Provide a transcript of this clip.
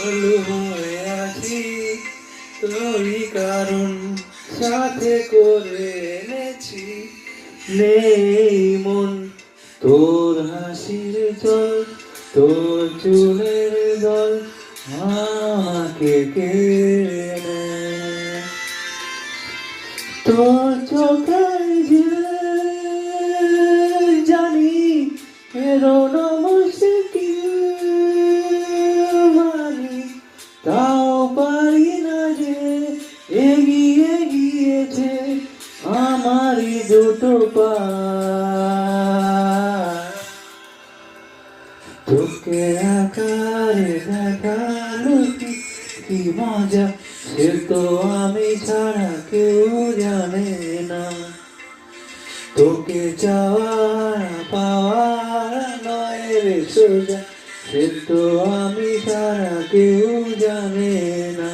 আলু হয়ে আছি তোরই কারণ সাথে করে এনেছি নেই মন তোর হাসির জল তোর চুলের দল আমাকে কেড়ে নেয়। তোর চোখের যে জানি এরোনো মুশকিল মানি তাও পারি না যে এগিয়ে গিয়েছে আমারই দুটো পা তোকে আকারে দেখালো কি মজা সে তো আমি ছাড়া কেউ জানে না তোকে চাওয়ার পাওয়ার নয় রে সোজা সে তো আমি ছাড়া কেউ জানে না।